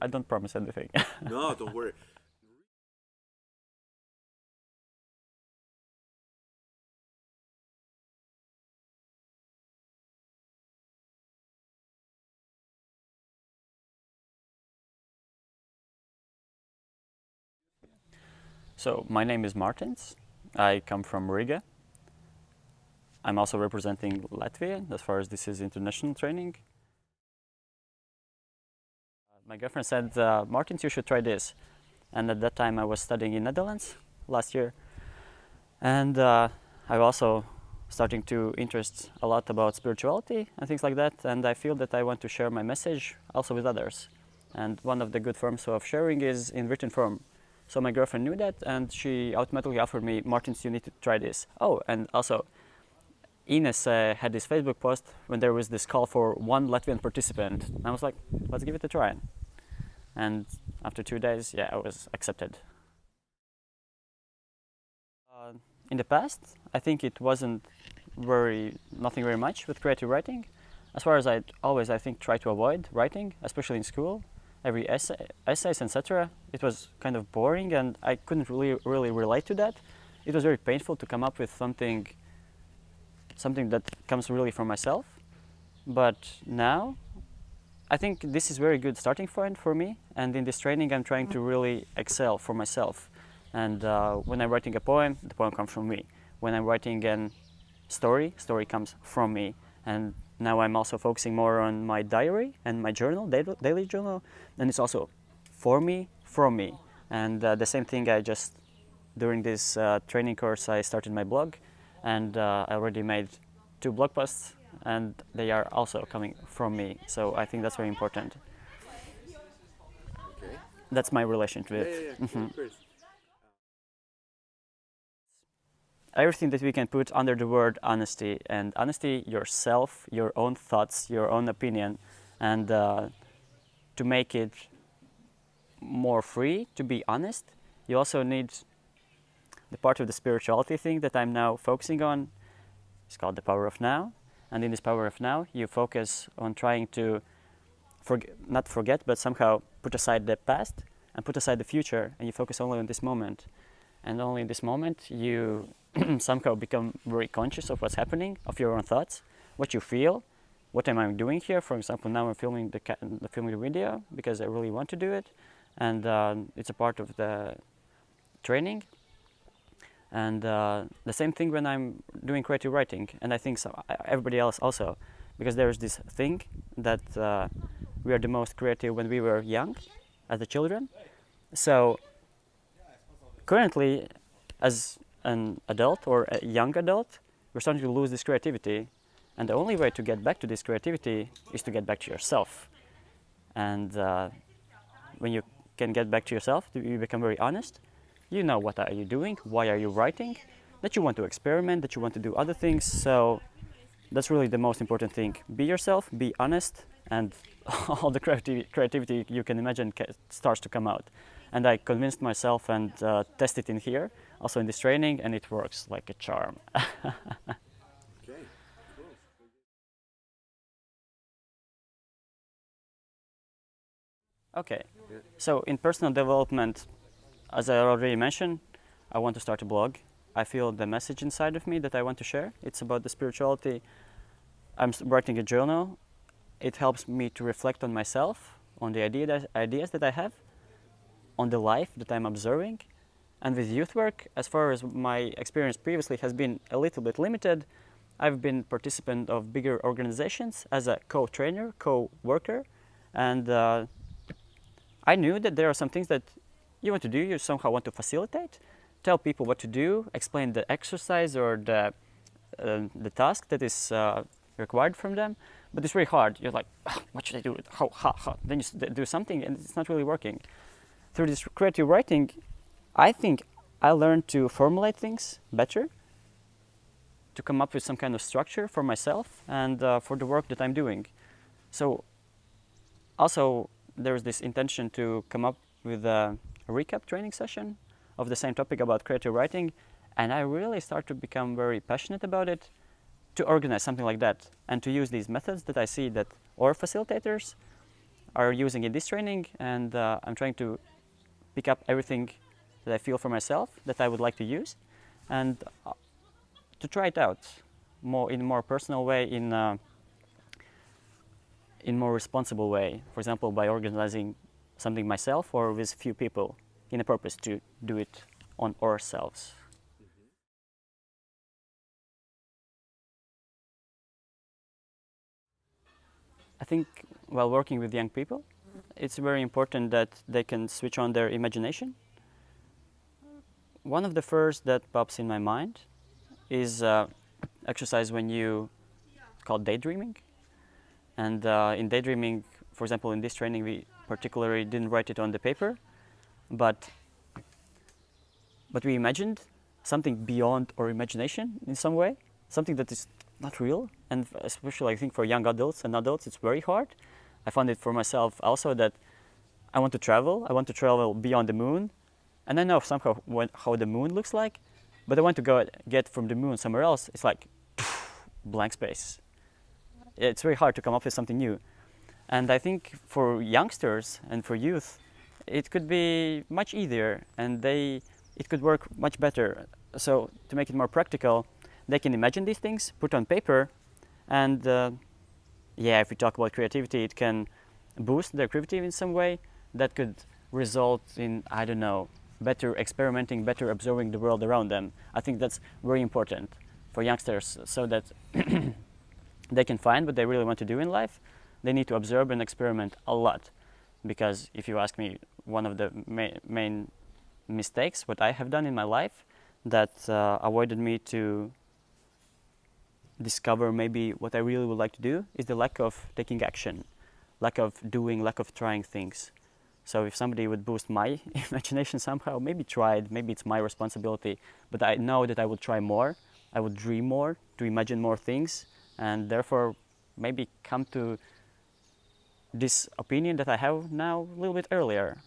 I don't promise anything. No, don't worry. So my name is Mārtiņš. I come from Riga. I'm also representing Latvia as far as this is international training. My girlfriend said, Mārtiņš, you should try this. And at that time I was studying in Netherlands last year. And I also starting to interest a lot about spirituality and things like that. And I feel that I want to share my message also with others. And one of the good forms of sharing is in written form. So my girlfriend knew that, and she automatically offered me, Mārtiņš, you need to try this. Oh, and also, Ines had this Facebook post when there was this call for one Latvian participant. And I was like, let's give it a try. And after 2 days, yeah, I was accepted. In the past, I think it wasn't nothing very much with creative writing. As far as I think, try to avoid writing, especially in school. Every essays, etc. It was kind of boring, and I couldn't really relate to that. It was very painful to come up with something that comes really from myself. But now, I think this is very good starting point for me. And in this training, I'm trying to really excel for myself. And when I'm writing a poem, the poem comes from me. When I'm writing a story comes from me. And now I'm also focusing more on my diary and my journal, daily journal, and it's also for me, from me. And the same thing, during this training course, I started my blog, and I already made 2 blog posts, and they are also coming from me. So I think that's very important. Okay. That's my relationship with Yeah. Of course. everything that we can put under the word honesty. And honesty, yourself, your own thoughts, your own opinion, and to make it more free, to be honest, you also need the part of the spirituality thing that I'm now focusing on. It's called the power of now. And in this power of now, you focus on trying to not forget, but somehow put aside the past and put aside the future, and you focus only on this moment. And only in this moment, you somehow become very conscious of what's happening, of your own thoughts, what you feel, what am I doing here. For example, now I'm filming the video because I really want to do it, and it's a part of the training. And the same thing when I'm doing creative writing, and I think everybody else also, because there's this thing that we are the most creative when we were young, as the children. So currently, as an adult or a young adult, we're starting to lose this creativity. And the only way to get back to this creativity is to get back to yourself. And when you can get back to yourself, you become very honest. You know what are you doing, why are you writing, that you want to experiment, that you want to do other things. So that's really the most important thing. Be yourself, be honest, and all the creativity you can imagine starts to come out. And I convinced myself and tested in here, also in this training, and it works like a charm. Okay, cool. Okay, Yeah. so in personal development, as I already mentioned, I want to start a blog. I feel the message inside of me that I want to share. It's about the spirituality. I'm writing a journal. It helps me to reflect on myself, on the ideas that I have, on the life that I'm observing. And with youth work, as far as my experience previously has been a little bit limited, I've been participant of bigger organizations as a co-trainer, co-worker, and I knew that there are some things that you want to do, you somehow want to facilitate, tell people what to do, explain the exercise or the task that is required from them, but it's very hard. You're like, what should I do? How? Then you do something and it's not really working. Through this creative writing, I think I learned to formulate things better, to come up with some kind of structure for myself and for the work that I'm doing. So also there's this intention to come up with a recap training session of the same topic about creative writing, and I really start to become very passionate about it, to organize something like that and to use these methods that I see that our facilitators are using in this training, and I'm trying to pick up everything that I feel for myself that I would like to use, and to try it out in a more personal way, in more responsible way. For example, by organizing something myself or with few people, in a purpose to do it on ourselves. I think while working with young people, it's very important that they can switch on their imagination. One of the first that pops in my mind is exercise when you called daydreaming. And in daydreaming, for example, in this training, we particularly didn't write it on the paper, but we imagined something beyond our imagination in some way, something that is not real. And especially I think for young adults and adults, it's very hard. I found it for myself also that I want to travel beyond the moon, and I know somehow how the moon looks like, but I want to go get from the moon somewhere else. It's like blank space. It's very hard to come up with something new. And I think for youngsters and for youth, it could be much easier, and it could work much better. So to make it more practical, they can imagine these things, put on paper, and if we talk about creativity, it can boost their creativity in some way that could result in, I don't know, better experimenting, better observing the world around them. I think that's very important for youngsters, so that they can find what they really want to do in life. They need to observe and experiment a lot, because if you ask me, one of the main mistakes what I have done in my life that avoided me to discover maybe what I really would like to do is the lack of taking action, lack of doing, lack of trying things. So if somebody would boost my imagination somehow, maybe try it, maybe it's my responsibility, but I know that I would try more, I would dream more, to imagine more things, and therefore maybe come to this opinion that I have now a little bit earlier.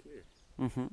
Clear. Mm-hmm.